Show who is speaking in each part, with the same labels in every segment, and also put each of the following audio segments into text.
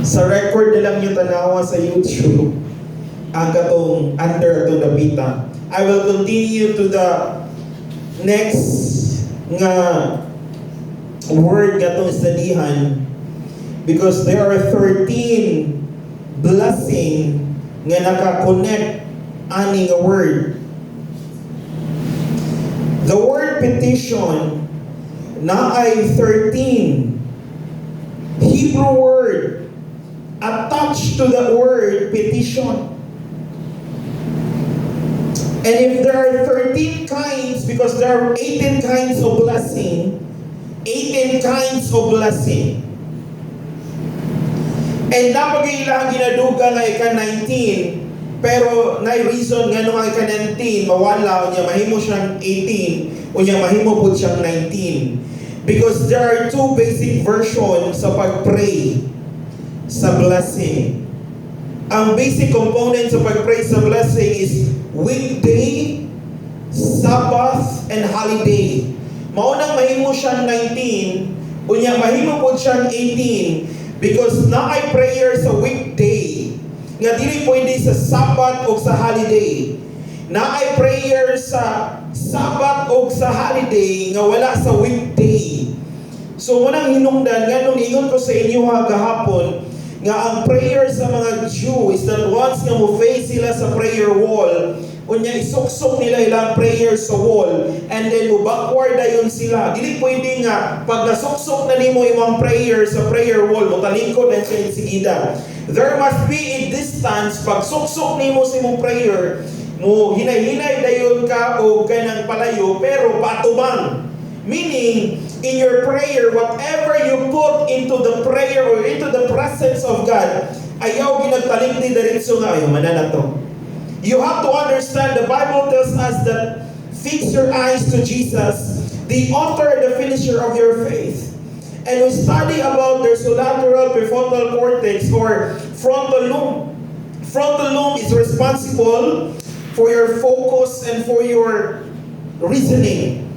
Speaker 1: Sa record na lang yung tanawa sa YouTube, ang katong under atong dapita. I will continue to the next nga word nga itong studyhan, because there are 13 blessing nga naka-connect ani nga word. The word petition na ay 13 Hebrew word attached to the word petition. And if there are 13 kinds, because there are 18 kinds of blessing, 18 kinds of blessing. And napag-ilang ginaduga nga ika-19, pero na reason nga nung ika-19, mawala, o niya mahimo siyang 18, o niya mahimo po siyang 19. Because there are two basic versions sa pag-pray sa blessing. Ang basic component sa pag-pray sa blessing is weekday, Sabbath, and holiday. Maunang mahimo siyang 19, o niya mahimo po siyang 18, because na ay prayer sa weekday, nga dili pwede sa Sabbath o sa holiday. Na ay prayer sa Sabbath o sa holiday, nga wala sa weekday. So munang hinungdan, nga nung ingon ko sa inyo gahapon, nga ang prayer sa mga Jew is that once nga mo face sila sa prayer wall, unya isuksok nila ilang prayer sa wall, and then backward dayon sila. Dili pwede nga pag nasuksok na nimo imong prayer sa prayer wall, mo talingkod na siya sigida. There must be a distance pag suksok nimo sa imong prayer, mo hinay-hinay dayon ka o kanang palayo pero patubang. Meaning, in your prayer, whatever you put into the prayer or into the presence of God, ayaw ginagtaligdi diretso nga ayo mananato. You have to understand, the Bible tells us that fix your eyes to Jesus, the author and the finisher of your faith. And we study about the lateral prefrontal cortex or frontal lobe. Frontal lobe is responsible for your focus and for your reasoning.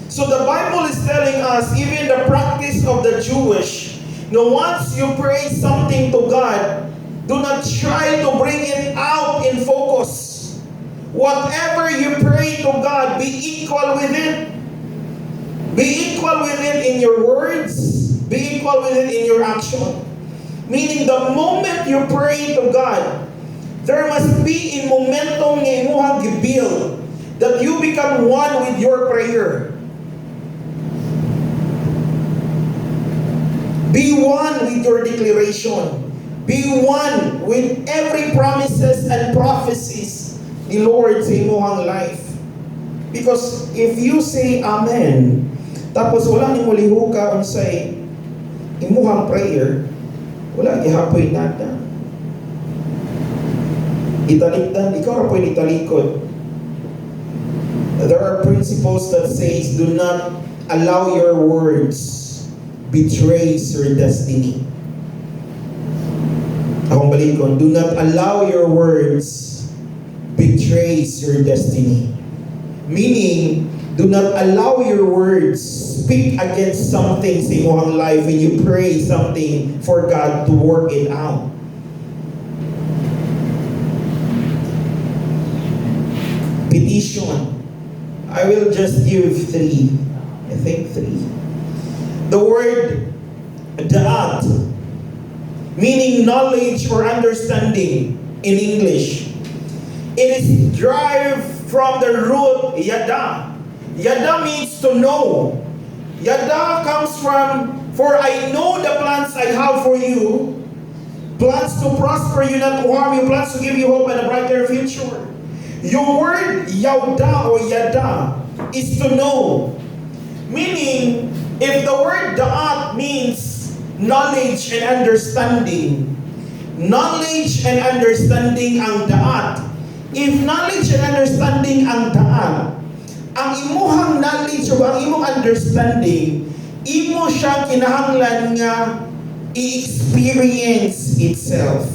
Speaker 1: So the Bible is telling us, even the practice of the Jewish, now once you pray something to God, do not try to bring it out in focus. Whatever you pray to God, be equal with it. Be equal with it in your words. Be equal with it in your action. Meaning the moment you pray to God, there must be a momentum nga imuhang gibuild that you become one with your prayer. Be one with your declaration. Be one with every promises and prophecies the Lord sa imuhang life. Because if you say Amen, tapos wala ni mo lihuka unsay imuhang prayer, wala gihapoy nada. Italikdan, ikaw ra pwede italikod. There are principles that says, do not allow your words betrays your destiny. Akong balikon, do not allow your words betrays your destiny. Meaning, do not allow your words speak against something sa imong life when you pray something for God to work it out. Petition. I will just give three. I think three. The word da'at, meaning knowledge or understanding in English. It is derived from the root yada. Yada means to know. Yada comes from, for I know the plans I have for you, plans to prosper you, not to harm you, plans to give you hope and a brighter future. Your word yauda or yada is to know. Meaning, if the word da'at means knowledge and understanding, knowledge and understanding ang da'at. If knowledge and understanding ang da'at, ang imuhang knowledge o ang imong understanding, imo siyang kinahanglan nga i-experience itself.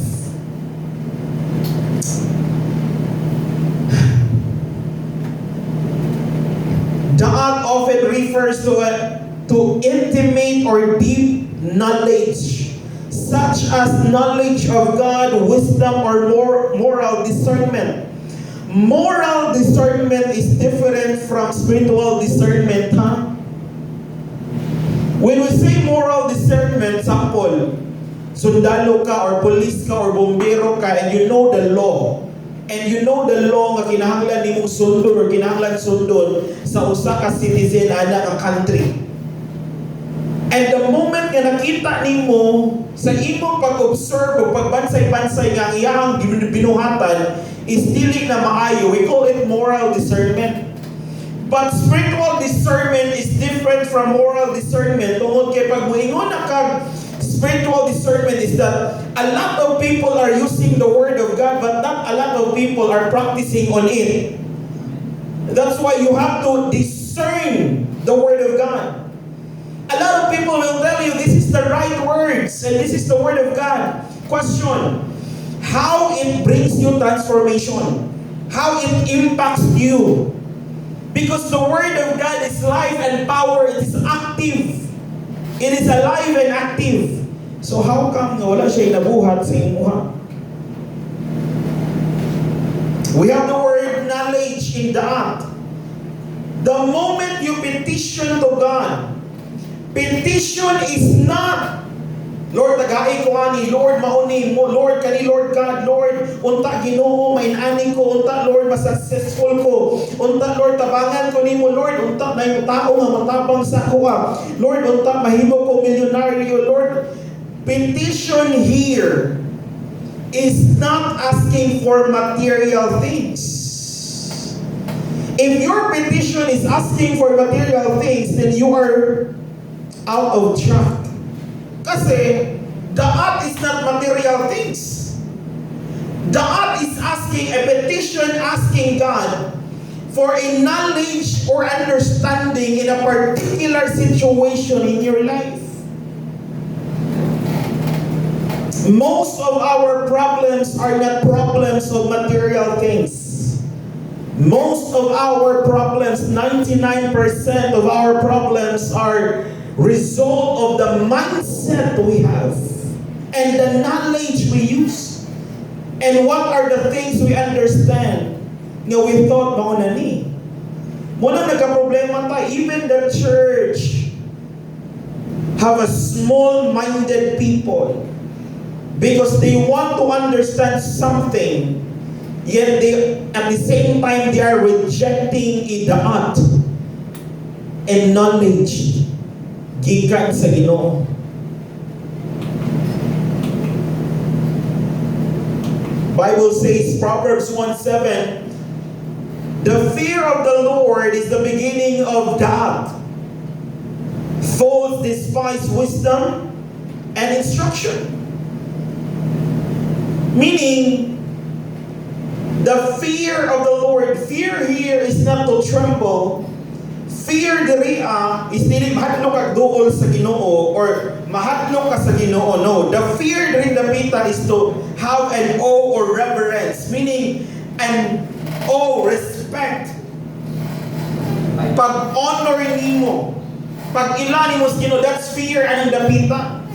Speaker 1: Da'at often refers to intimate or deep knowledge, such as knowledge of God, wisdom, or moral discernment. Moral discernment is different from spiritual discernment, huh? When we say moral discernment, sample, sundalo ka or police ka or bombero ka and you know the law. And you know the law nga kinahanglan nimong sundon or kinahanglan sundon sa usa ka citizen ana ang country. And the moment nga nakita nimo sa imong pag-observe o pagbansay-bansay nga iyang binuhatan is dili na maayo, we call it moral discernment. But spiritual discernment is different from moral discernment. Tungod kay pag moingon na kag spiritual discernment is that a lot of people are using the Word of God, but not a lot of people are practicing on it. That's why you have to discern the Word of God. A lot of people will tell you this is the right words and this is the Word of God. Question: how it brings you transformation? How it impacts you? Because the Word of God is life and power. It is active. It is alive and active. So how come nga wala siya nabuhat sa imuha? We have the word knowledge in the act. The moment you petition to God, petition is not, Lord, tagaay ko ani, Lord, mauni mo, Lord, kani, Lord God, Lord, unta Ginoo, mainani ko, unta, Lord, masuccessful ko, unta, Lord, tabangan ko nimo, Lord, unta, na yung tao nga matabang sa kuha, Lord, unta, mahimo ko milyonaryo, Lord. Petition here is not asking for material things. If your petition is asking for material things, then you are out of track. Kasi the act is not material things. The act is asking a petition, asking God for a knowledge or understanding in a particular situation in your life. Most of our problems are not problems of material things. Most of our problems, 99% of our problems are result of the mindset we have and the knowledge we use. And what are the things we understand? Nga we thought mauna ni. Muna nagka-problema tayo. Even the church have a small-minded people because they want to understand something, yet they, at the same time, they are rejecting the art and knowledge gikan sa Ginoo. Bible says, Proverbs 1:7, the fear of the Lord is the beginning of doubt. Fools despise wisdom and instruction. Meaning, the fear of the Lord, fear here is not to tremble. Fear diriya is dili mahadlok kag duol sa Ginoo or mahadlok ka sa Ginoo. No, the fear diri dapita is to have an awe or reverence, meaning an awe, respect. Pag-honor nimo, pag-ila nimo sa Ginoo, that's fear anang dapita.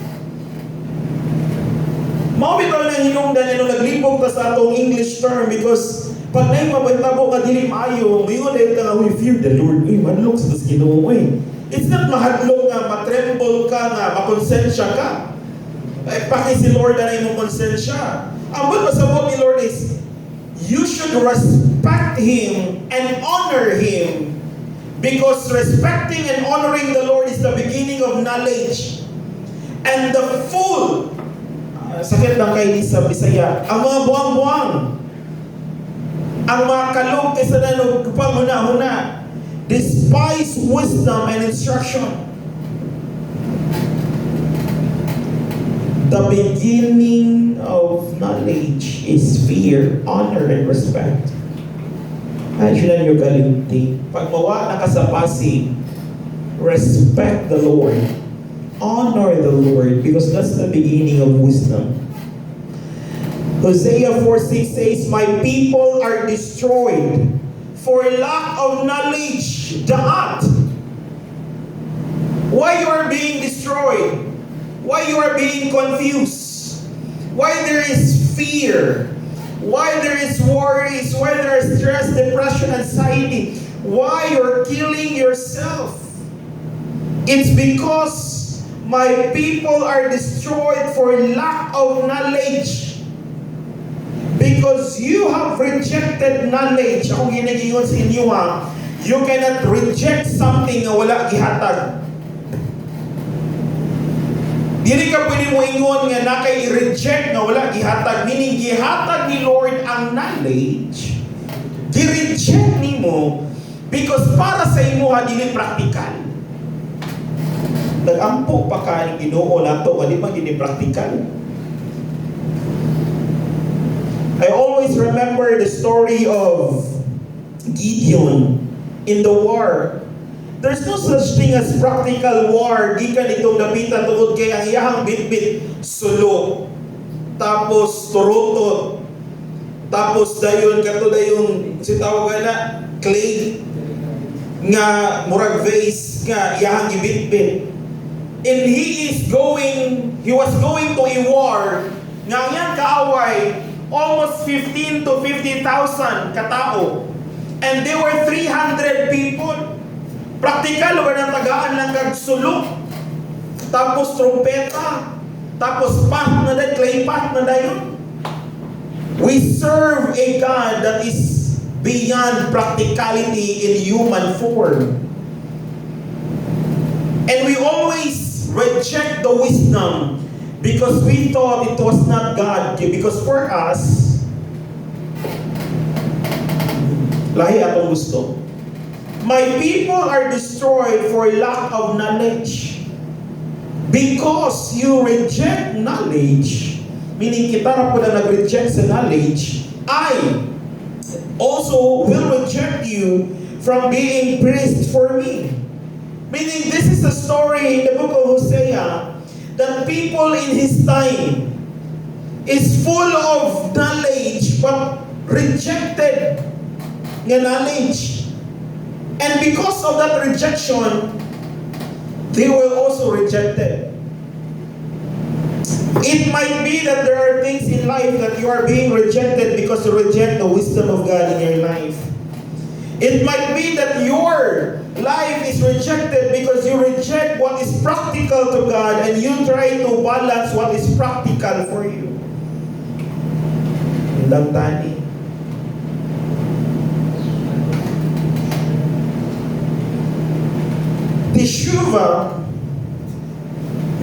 Speaker 1: Mao bitaw nang hinungdan nilo naglibog ta sa atong English term because pag nay mabantabo ka dili maayo, ngayon dahil ka we fear the Lord. Uy, manlok sa Ginoo eh. It's not mahadlok nga, matremble ka nga, makonsensya ka. Eh, paki si Lord na imong konsensya. Ang pasabot ni Lord is, you should respect Him and honor Him because respecting and honoring the Lord is the beginning of knowledge. And the fool, sakit lang kay sa Bisaya, ang mga buwang-buwang, ang mga kalog kaysa nanog pamuna-huna, despise wisdom and instruction. The beginning of knowledge is fear, honor, and respect. Imagine yung galinti. Pag mawa na ka sa pasig, respect the Lord. Honor the Lord because that's the beginning of wisdom. Hosea 4:6 says, my people are destroyed for lack of knowledge. Why you are being destroyed? Why you are being confused? Why there is fear? Why there is worries? Why there is stress, depression, anxiety? Why you're killing yourself? It's because my people are destroyed for lack of knowledge. Because you have rejected knowledge. Ako ginagingon sa inyo you cannot reject something na wala gihatag. Dili ka pwede mo ingon nga nakay i-reject nga wala gihatag. Meaning gihatag ni Lord ang knowledge. Gi-reject nimo because para sa imo dili practical. Nag-ampo pa ka ni Ginoo nato di man gini practical. I always remember the story of Gideon in the war. There's no such thing as practical war. Gikan itong napitan tungod kay ang iyahang bitbit sulo. Tapos turutot. Tapos dayon kato dayon si tawagan na clay nga murag vase nga iyahang gibitbit. And he was going to a war nga iyang kaaway almost 15 to 50,000 katao. And there were 300 people. Praktikal ba ng tagaan lang kagsulok. Tapos trumpeta. Tapos pat na dayon, clay pat na dayon. We serve a God that is beyond practicality in human form. And we always reject the wisdom because we thought it was not God. Because for us, lahi atong gusto. My people are destroyed for lack of knowledge. Because you reject knowledge, meaning kita na po na nag-reject sa knowledge, I also will reject you from being priest for me. Meaning this is the story in the book of Hosea that people in his time is full of knowledge but rejected the knowledge. And because of that rejection, they were also rejected. It might be that there are things in life that you are being rejected because you reject the wisdom of God in your life. It might be that your life is rejected because you reject what is practical to God and you try to balance what is practical for you. Lang tani. Teshuva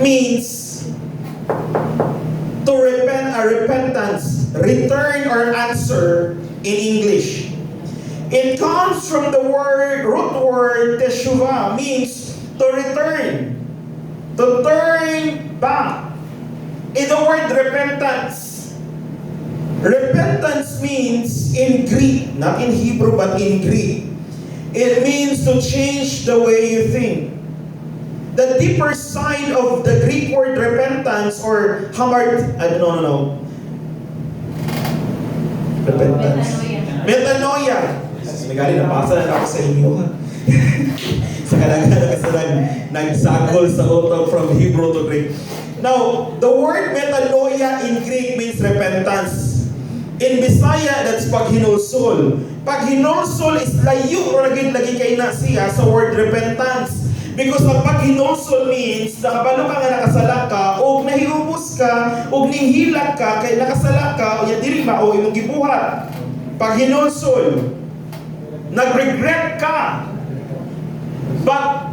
Speaker 1: means to repent, repentance, return or answer in English. It comes from the root word teshuva, means to return, to turn back. In the word repentance, repentance means in Greek, not in Hebrew but in Greek, it means to change the way you think. The deeper side of the Greek word repentance or repentance. Metanoia. Nagali na pasa na ako sa inyo. Sa kadaghan kasi nagsagol sa utak from Hebrew to Greek. Now, the word metanoia in Greek means repentance. In Bisaya, that's paghinulsol. Paghinulsol is layo o lagi kay na siya sa word repentance. Because ang paghinulsol means nakabalo ka nga nakasala ka o nahiubos ka o ninghilak ka kay nakasala ka o yan dili ba o imong gibuhat. Paghinulsol, nag-regret ka. But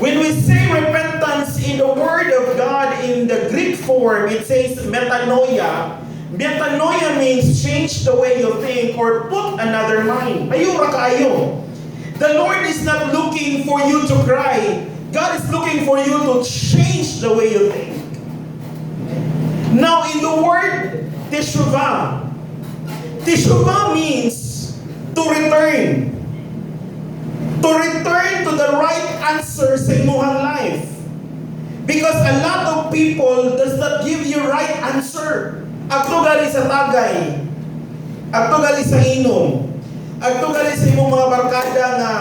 Speaker 1: when we say repentance in the Word of God in the Greek form, it says metanoia. Metanoia means change the way you think or put another mind. Ayura kayo. The Lord is not looking for you to cry. God is looking for you to change the way you think. Now, in the word teshuvah, teshuvah means to return. To return to the right answer sa imuhang life. Because a lot of people does not give you right answer. Agto gali sa tagay. Agto gali sa inom. Agto gali sa imong mga barkada nga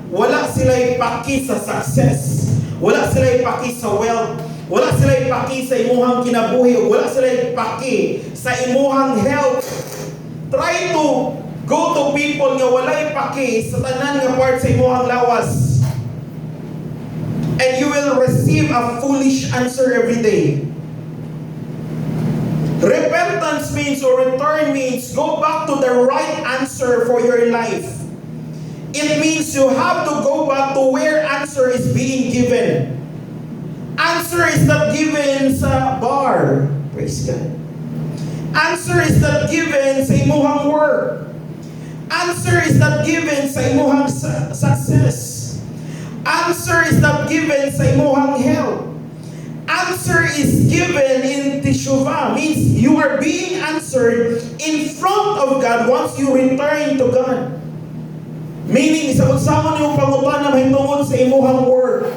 Speaker 1: wala sila'y paki sa success. Wala sila'y paki sa wealth. Wala sila ipaki sa imuhang kinabuhi o wala sila ipaki sa imuhang health. Try to go to people nga wala ipaki sa tanan nga part sa imuhang lawas. And you will receive a foolish answer every day. Repentance means or return means go back to the right answer for your life. It means you have to go back to where answer is being given. Answer is not given sa bar. Praise God. Answer is not given sa imuhang work. Answer is not given sa imuhang success. Answer is not given sa imuhang health. Answer is given in Teshuvah, means you are being answered in front of God once you return to God. Meaning, sa unsahon yung pangutan na mahitungod sa imuhang word,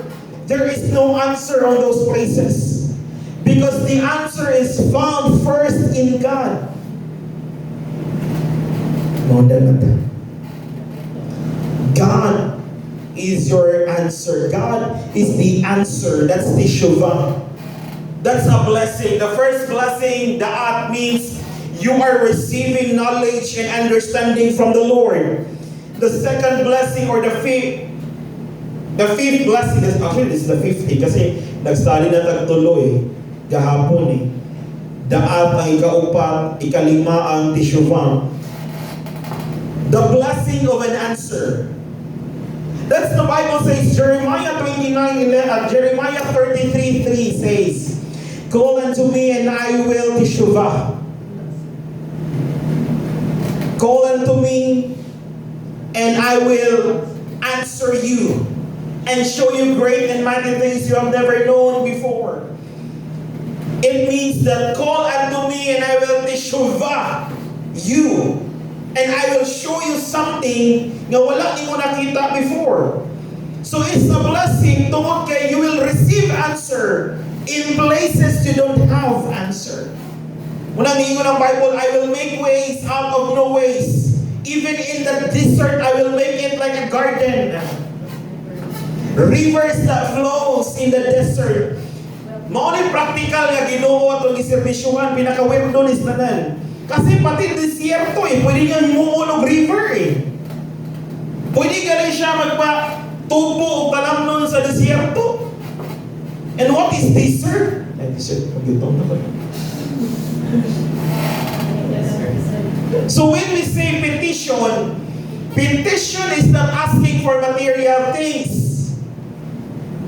Speaker 1: there is no answer on those places. Because the answer is found first in God. God is your answer. God is the answer. That's Teshuvah. That's a blessing. The first blessing, da'at, means you are receiving knowledge and understanding from the Lord. The second blessing or the fifth blessing, actually this is the fifth kasi nag-study na tagtuloy gahapon Da'at ang ikaupat, ikalima ang Teshuvah. The blessing of an answer. That's the Bible says, Jeremiah 33:3 says, call unto me and I will Teshuvah. Call unto me and I will answer you and show you great and mighty things you have never known before. It means that call unto me and I will Teshuvah you. And I will show you something na wala ni mo nakita before. So it's a blessing tungod kay you will receive answer in places you don't have answer. Unang ingon ng Bible, I will make ways out of no ways. Even in the desert, I will make it like a garden. Rivers that flows in the desert. Mao ni practical nga Ginoo atong giserbisyuhan, pinaka-weird doon is tanan. Kasi pati desierto pwede nga himuon og river Pwede ka rin siya magpa-tubo o talamnon sa desierto. And what is desert? Desert, mag-utong na ba? So when we say petition, petition is not asking for material things.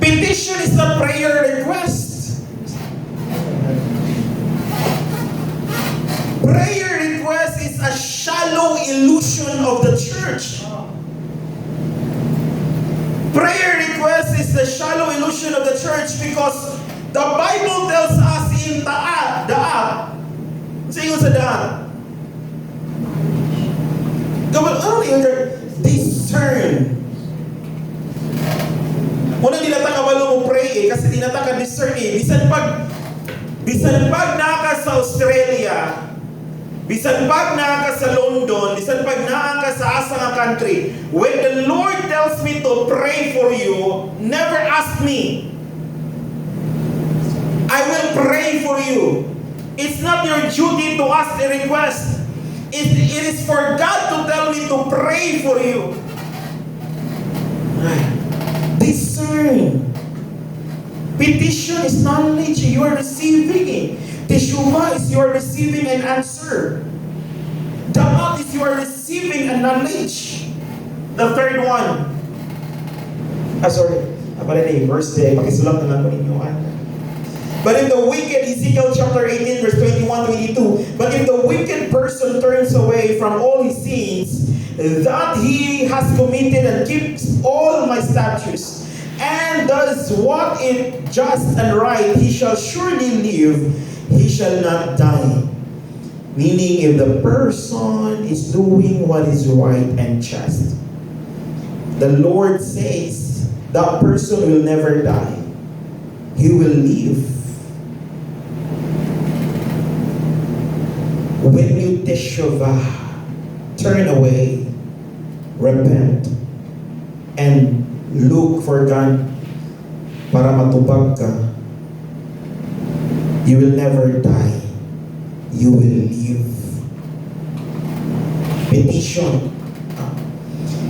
Speaker 1: Petition is not prayer request. Prayer request is a shallow illusion of the church. Prayer request is the shallow illusion of the church because the Bible tells us in da'at. Sige sa da'at. Discern. Muna nila kabalo mo pray kasi dinata ka discern bisan pag naka sa Australia, bisan pag naa ka sa London, bisan pag naa ka sa asa nga country, when the Lord tells me to pray for you, never ask me. I will pray for you. It's not your duty to ask a request. It is for God to tell me to pray for you. Discern. Petition is knowledge you are receiving it. Teshuvah is you are receiving an answer. Da'at is you are receiving a knowledge. The third one. Verse 10. Pakisulat na lang po ninyo. But if the wicked, Ezekiel chapter 18 verse 21-22, but if the wicked person turns away from all his sins that he has committed and keeps all my statutes, and does what is just and right, he shall surely live, he shall not die. Meaning, if the person is doing what is right and just, the Lord says that person will never die. He will live. When you teshuvah, turn away, repent, and look for God para matubag ka, You will never die. You will live. Petition.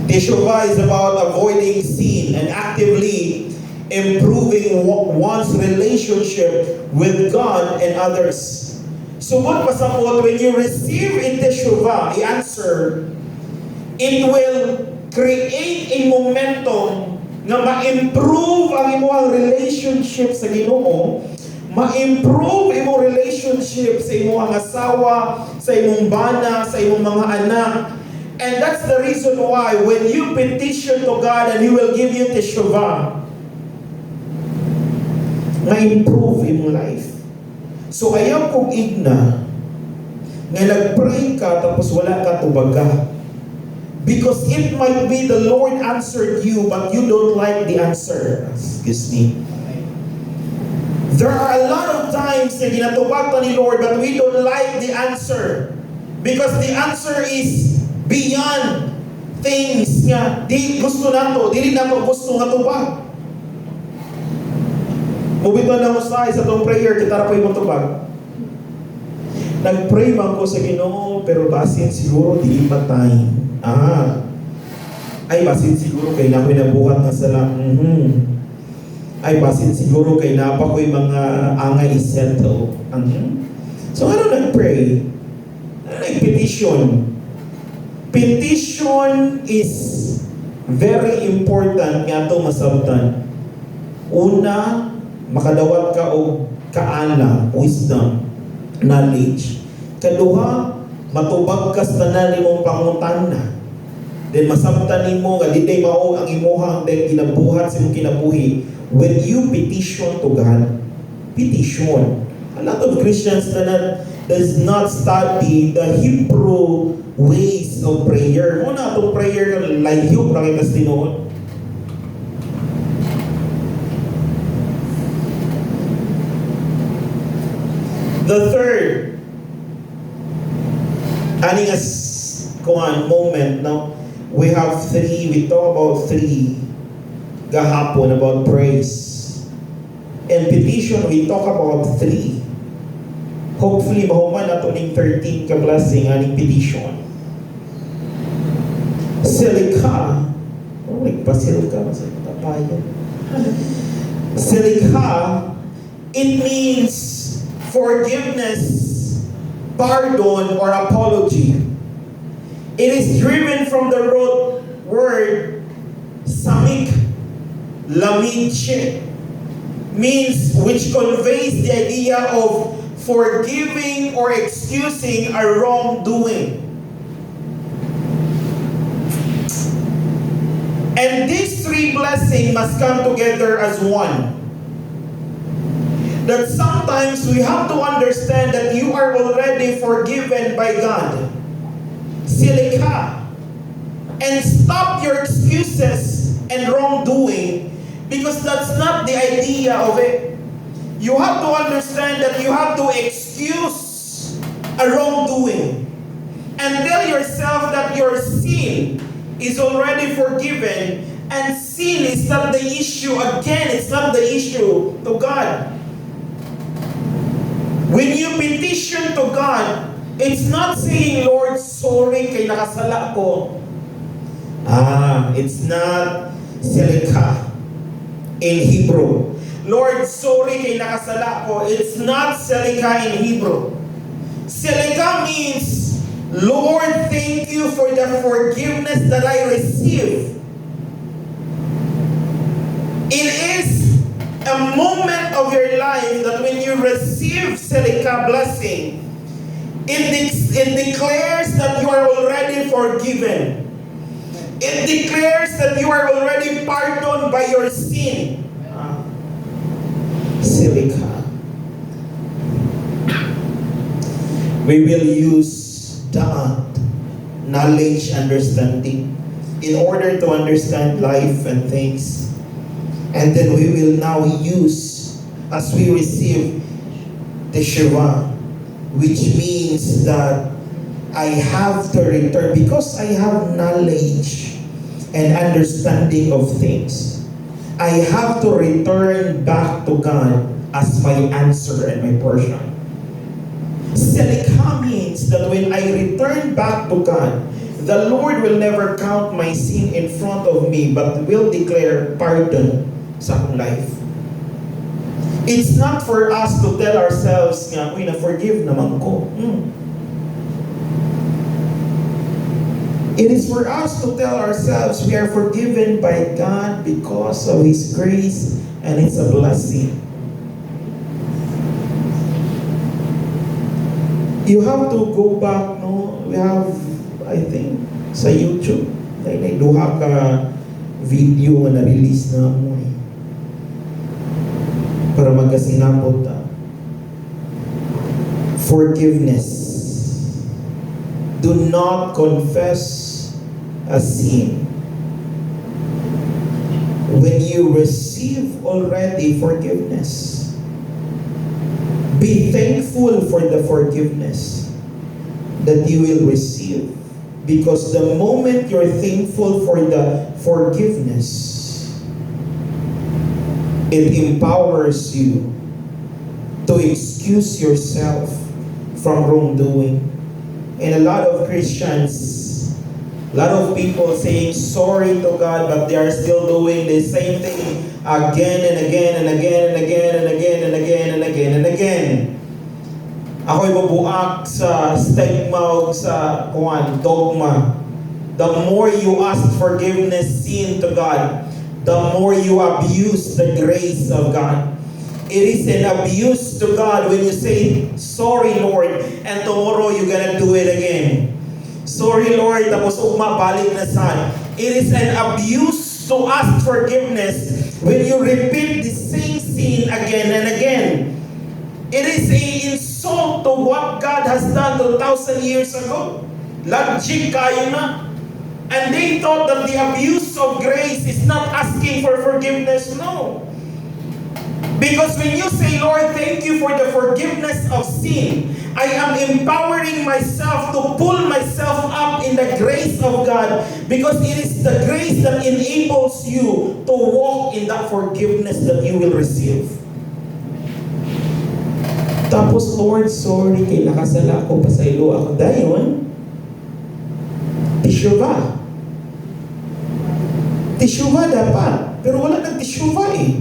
Speaker 1: Teshuvah is about avoiding sin and actively improving one's relationship with God and others. Sumot pasapot, when you receive in Teshuvah, i-answer, it will create a momentum na ma-improve ang imong relationship sa Ginoo, ma-improve imong relationship sa imong asawa, sa imong bana, sa imong mga anak. And that's the reason why when you petition to God and He will give you Teshuvah, ma-improve imong life. So ayaw kong igna nga nag-pray ka tapos wala ka tubaga. Because it might be the Lord answered you, but you don't like the answer. Excuse me. There are a lot of times na ginatubag ta ni Lord, but we don't like the answer. Because the answer is beyond things nga di gusto nato, dili nato gusto nga tubag. Mubito na usay sa tong prayer, kita ra po imong tubag. Nag-pray man ko sa Ginoo, pero basin siguro dili pa time. Ay basin siguro kay na ko'y nabuhat na sala. Ay basin siguro kay napa ko'y mga angay isettle. So ano nag-pray? Ano nag-petition? Petition is very important nga ito masabtan. Una, makadawat ka og kaana, wisdom, knowledge. Kaduha, matubag ka sa tanan nimong pangutana. Then masabtan nimo nga di mao ang imuhang then ginabuhat sa imong kinabuhi. When you petition to God, petition. A lot of Christians does not study the Hebrew ways of prayer. Muna itong prayer na layo na kita sinuot. The third, aning as kuan moment, now we have three, we talk about three gahapon about praise. And petition, we talk about three. Hopefully, mahuman na ito ng 13 ka-blessing aning petition. Silikha, nagpasilka, masapapaya. Silikha, it means forgiveness, pardon, or apology. It is driven from the root word samik, lamidche, means which conveys the idea of forgiving or excusing a wrongdoing. And these three blessings must come together as one. That sometimes we have to understand that you are already forgiven by God. Silikha. And stop your excuses and wrongdoing, because that's not the idea of it. You have to understand that you have to excuse a wrongdoing and tell yourself that your sin is already forgiven, and sin is not the issue. Again, it's not the issue to God. When you petition to God, it's not saying, Lord, sorry kay nakasala ko. It's not silikha in Hebrew. Lord, sorry kay nakasala ko. It's not silikha in Hebrew. Silikha means, Lord, thank you for the forgiveness that I receive. It is a moment of your life that when you receive silikha blessing, it declares that you are already forgiven. It declares that you are already pardoned by your sin. Silikha. We will use that knowledge, understanding, in order to understand life and things. And then we will now use, as we receive Teshuvah, which means that I have to return, because I have knowledge and understanding of things. I have to return back to God as my answer and my portion. Selikha means that when I return back to God, the Lord will never count my sin in front of me, but will declare pardon sa akong life. It's not for us to tell ourselves nga, uy, na-forgive naman ko. It is for us to tell ourselves we are forgiven by God because of His grace, and it's a blessing. You have to go back, no? We have, I think, sa YouTube, ay duha ka video na release na mo eh. Para magkasinapot ta. Forgiveness. Do not confess a sin when you receive already forgiveness. Be thankful for the forgiveness that you will receive, because the moment you're thankful for the forgiveness, it empowers you to excuse yourself from wrongdoing. And a lot of Christians, a lot of people saying sorry to God, but they are still doing the same thing again and again and again and again and again and again and again and again. Ako'y mabuak sa stigma o sa dogma. The more you ask forgiveness, sin to God, the more you abuse the grace of God. It is an abuse to God when you say, sorry Lord, and tomorrow you're gonna do it again. Sorry Lord, tapos balik na sad. It is an abuse to ask forgiveness when you repeat the same sin again and again. It is an insult to what God has done 2,000 years ago. Logic kayo na. And they thought that the abuse of grace is not asking for forgiveness. No. Because when you say, Lord, thank you for the forgiveness of sin, I am empowering myself to pull myself up in the grace of God, because it is the grace that enables you to walk in that forgiveness that you will receive. Tapos, Lord, sorry, kay nakasala ako, pasaylo ako. Dayon, tisyuva. Tisyuva dapat. Pero wala nag-tisyuva eh.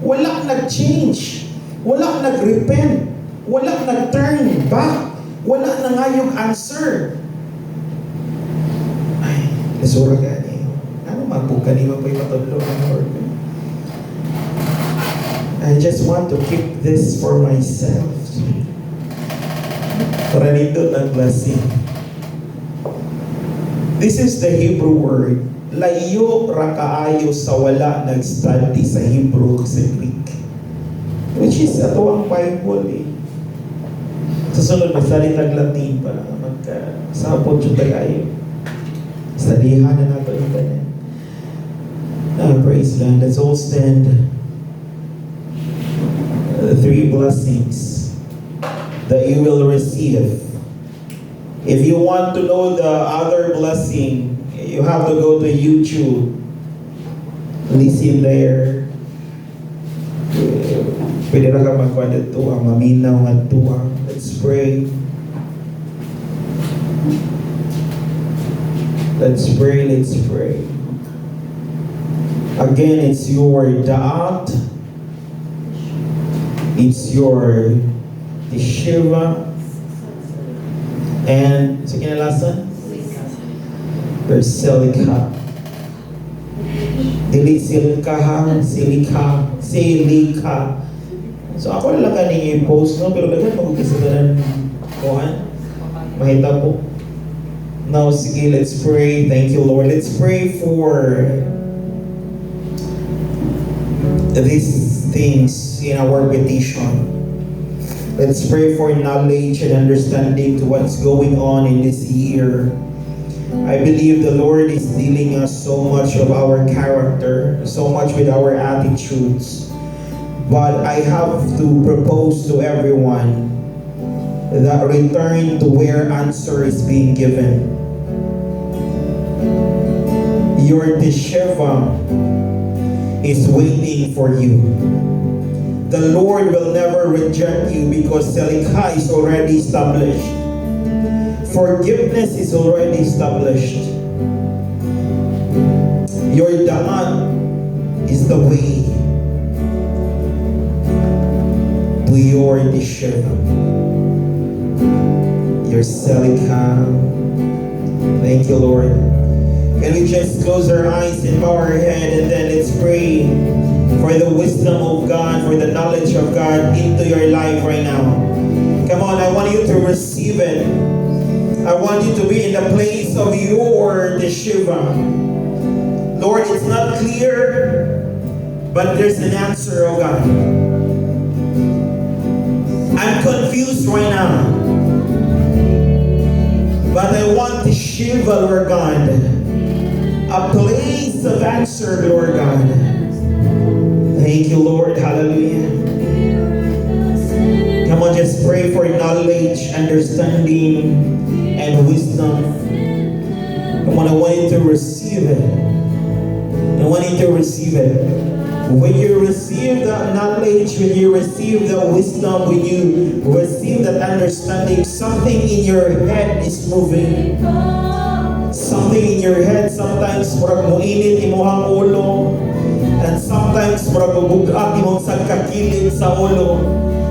Speaker 1: Wala nag-change. Wala nag-repent. Wala nag-turn back. Wala na nga yung answer. Ay, nasura ka niyo. Ano magbuka niyo pa yung matodlo ng Lord? I just want to keep this for myself. Para nito ng blessing. This is the Hebrew word. Layo ra kaayo sa wala nag-study sa Hebrew sa Greek. Which is ato ang Bible eh. Susunod mag-study tag-Latin para magkasapot yung tagayo. Studyhan na nato yung ganyan. Praise God. Let's all stand. The 3 blessings that you will receive. If you want to know the other blessing, you have to go to YouTube. Listen there. Pwede na ka magkuha dito, ang maminaw nga tuwa. Let's pray. Let's pray, let's pray. Again, it's your da'at. It's your Shiva. And, sa kinalasan? There's Selikha. Dili Silka ha, Silika, Silika. So ako lang kaning i-post, no? Pero dagan mag-ukisa kuhan. Mahita po. Now, sige, let's pray. Thank you, Lord. Let's pray for these things in our petition. Let's pray for knowledge and understanding to what's going on in this year. I believe the Lord is dealing us so much of our character, so much with our attitudes. But I have to propose to everyone that return to where answer is being given. Your Teshuvah is waiting for you. the Lord will never reject you because Selikha is already established. Forgiveness is already established. Your daan is the way to your Disheva. Your Selikha. Thank you, Lord. Can we just close our eyes and bow our head, and then let's pray for the wisdom of God, for the knowledge of God into your life right now. Come on, I want you to receive it. I want you to be in the place of your Teshuvah. Lord, it's not clear, but there's an answer, oh God. I'm confused right now, but I want Teshuvah, Lord God. A place of answer, Lord God. Thank you, Lord. Hallelujah. Come on, just pray for knowledge, understanding, and wisdom. Come on, I want you to receive it. I want you to receive it. When you receive that knowledge, when you receive the wisdom, when you receive that understanding, something in your head is moving. Something in your head, sometimes murag muinit imong ulo, and sometimes murag bubugat imong sagkakilid sa ulo.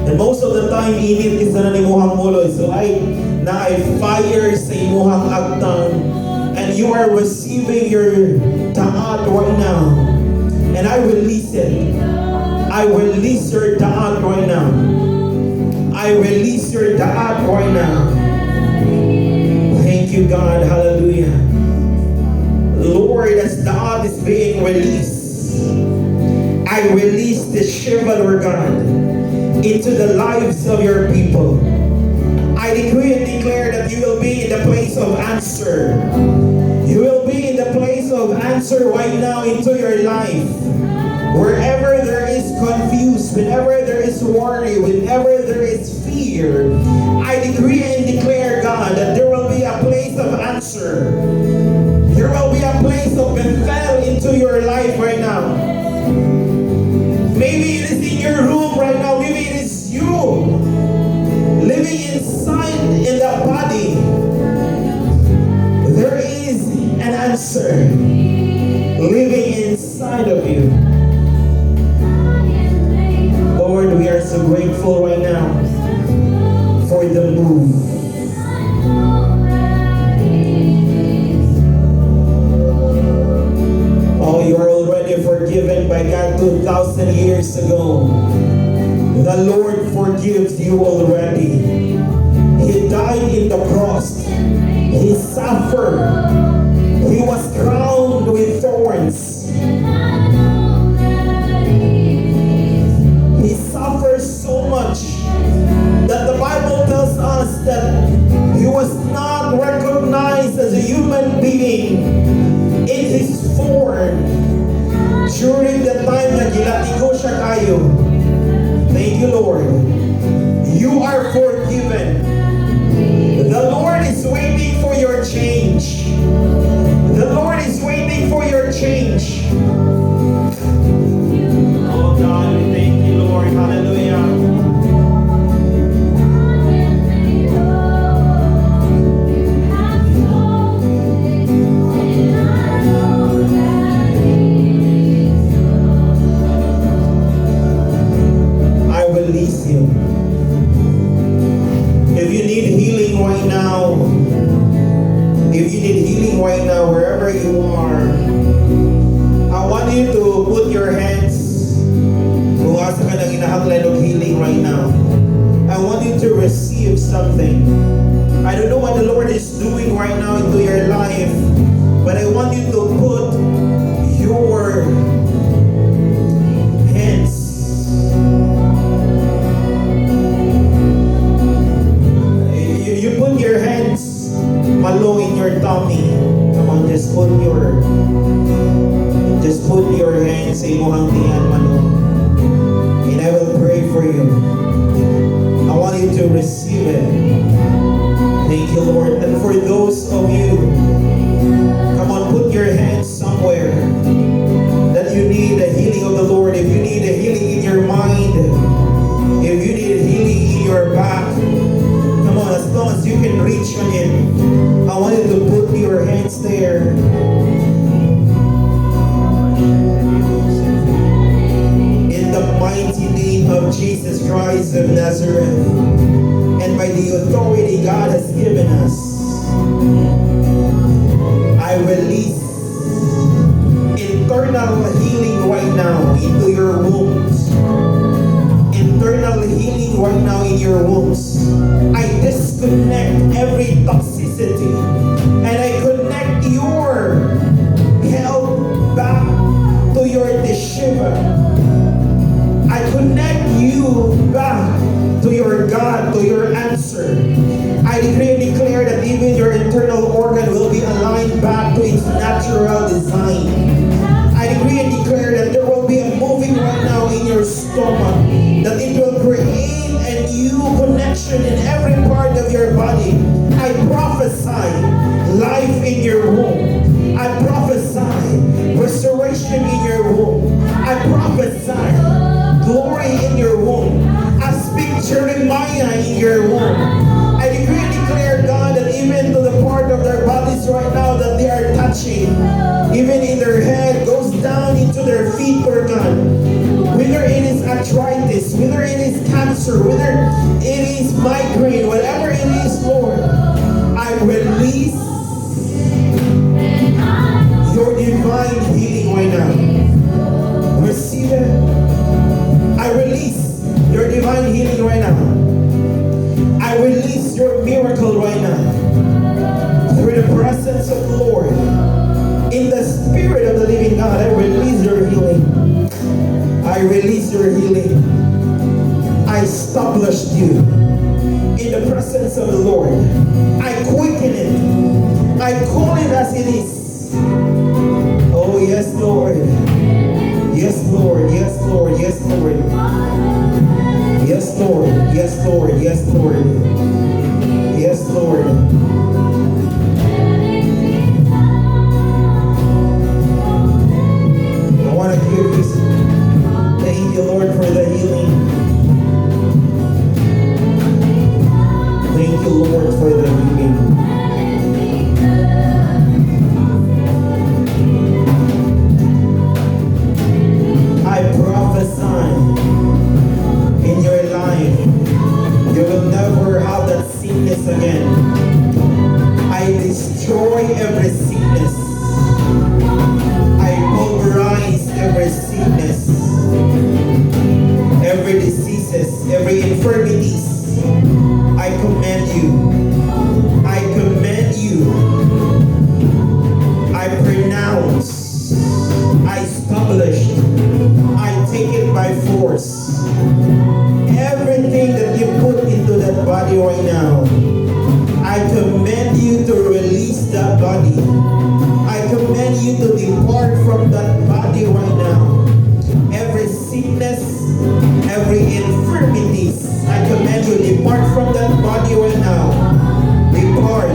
Speaker 1: And most of the time, init isa na imong ulo. So I fire sa imong agtang, and you are receiving your ta'at right now. And I release it. I release your ta'at right now. I release your ta'at right now. Thank you, God. Hallelujah. Lord, as ta'at is being released, I release the Shiva, Lord God, into the lives of your people. I decree and declare that you will be in the place of answer. You will be in the place of answer right now into your life. Wherever there is confusion, whenever there is worry, whenever there is fear, I decree and declare, God, that there will be a place of answer. There will be a place of Bethel into your life right now. Maybe it is in your room right now. Maybe it is you living inside in that body. There is an answer living inside of you. Lord, we are so grateful right now for the move. Oh, you are already forgiven by God 2,000 years ago. The Lord forgives you already. He died in the cross. He suffered. He was crowned with thorns. He suffered so much that the Bible tells us that he was not recognized as a human being in his form during the time na gilatigo siya kayo. Thank you, Lord. You are forgiven. The Lord is waiting for your change. The Lord is waiting for your change. Oh God, we thank you, Lord. Hallelujah. I release you. If you need healing right now, wherever you are, I want you to put your hands kung asa ka nang inahanglan ng healing right now. I want you to receive something. I don't know what the Lord is doing right now into your life, but I want you to put your hands. You put your hands malo in your tummy. Come on, just put your hands sa imong tiyan malo. And I will pray for you. I want you to receive it. Thank you, Lord. And for those of you, come on, put your hands somewhere that you need the healing of the Lord. If you need a healing in your mind, connect every toxicity. And I connect your health back to your Teshuvah. I connect you back to your God, to your answer. I decree and declare that even your internal organ will be aligned back to its natural design. I decree and declare that there will be a moving right now in your stomach, that it will create a new connection in every part of your body. I prophesy life in your womb. I prophesy restoration in your womb. I prophesy glory in your womb. I speak Jeremiah in your womb. I decree and declare, God, that even to the part of their bodies right now that they are touching, even in their head, goes down into their feet, Lord God. Whether it is arthritis, whether it is cancer, whether it is migraine, whatever it is, Lord, I release your divine healing right now. Receive it. I release your divine healing right now. I release your miracle right now. Through the presence of the Lord. In the Spirit of the living God, I release your healing. I release your healing. I established you in the presence of the Lord. I quicken it. I call it as it is. Oh, yes, Lord. Yes, Lord. Yes, Lord. Yes, Lord. Yes, Lord. Yes, Lord. Yes, Lord. Yes, Lord. I want to give this. Thank you, Lord, for the healing. Thank you, Lord, for the healing. I prophesy in your life, you will never have that sickness again. I destroy every sickness. I pulverize every sickness, every diseases, every infirmities. I command you. I command you. I pronounce. I establish. I take it by force. Everything that you put into that body right now, I command you to release that body. I command you to depart from that body right now. Every sickness, every infirmities, I command you to depart from that body right now. Depart.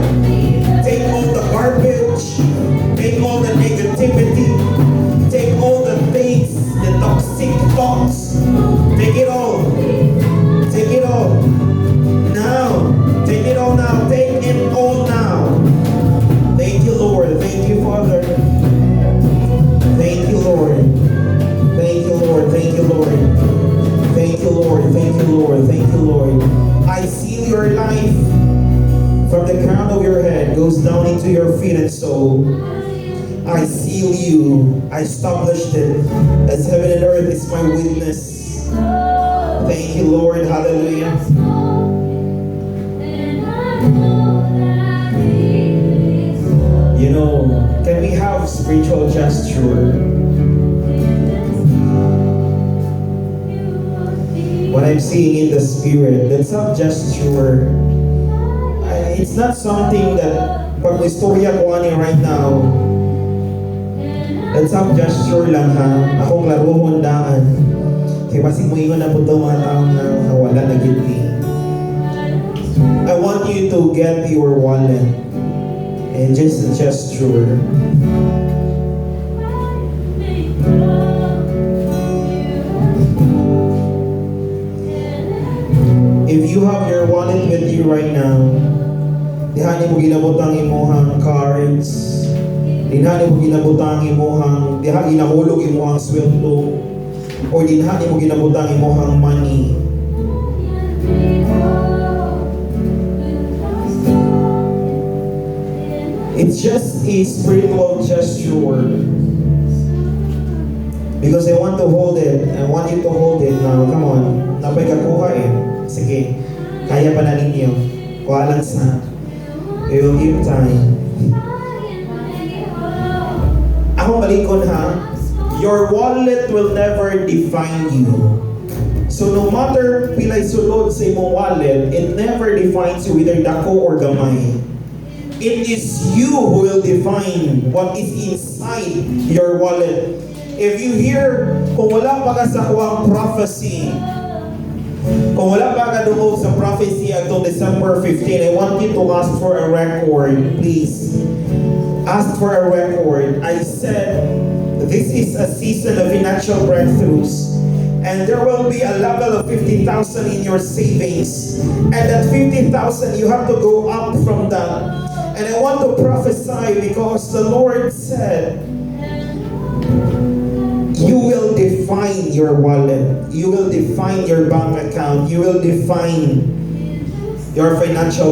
Speaker 1: Take all the garbage. Take all the negativity. Take all the things, the toxic thoughts. Take it all. Take it all. Now. Take it all now. Take it all now. Thank you, Lord. Thank you, Father. Thank you, Lord. Thank you, Lord. Thank you, Lord. Thank you, Lord. Thank you, Lord. Thank you, Lord. I seal your life from the crown of your head goes down into your feet and soul. I seal you. I established it as heaven and earth is my witness. Thank you, Lord. Hallelujah. You know, can we have spiritual gesture? What I'm seeing in the spirit, that's not gesture. It's not something that pag istorya ko ani right now. That's not gesture lang ha. Akong laro hondaan. Kaya basig mo ingon na po ito mga taong na wala na giti. I want you to get your wallet and just a gesture. If you have your wallet with you right now, dihani mo ginabutang imuhang cards, dihani mo ginabutang imuhang, dihani ginahulog imuhang sweldo, o dihani mo ginabutang imuhang money. It's just a spiritual gesture. Because I want to hold it. I want you to hold it now. Come on. Napay kakuha eh. Sige. Kaya pa na ninyo. Walang sa. We will give time. Ako malikon ha. Your wallet will never define you. So no matter pilay sulod sa imong wallet, it never defines you whether dako or gamay. It is you who will define what is inside your wallet. If you hear, kung wala pa ka sa kuwang prophecy, kung wala pa ka doon sa prophecy atong December 15, I want you to ask for a record, please. Ask for a record. I said, this is a season of financial breakthroughs. And there will be a level of 50,000 in your savings. And that 50,000, you have to go up from that. And I want to prophesy because the Lord said, you will define your wallet. You will define your bank account. You will define your financial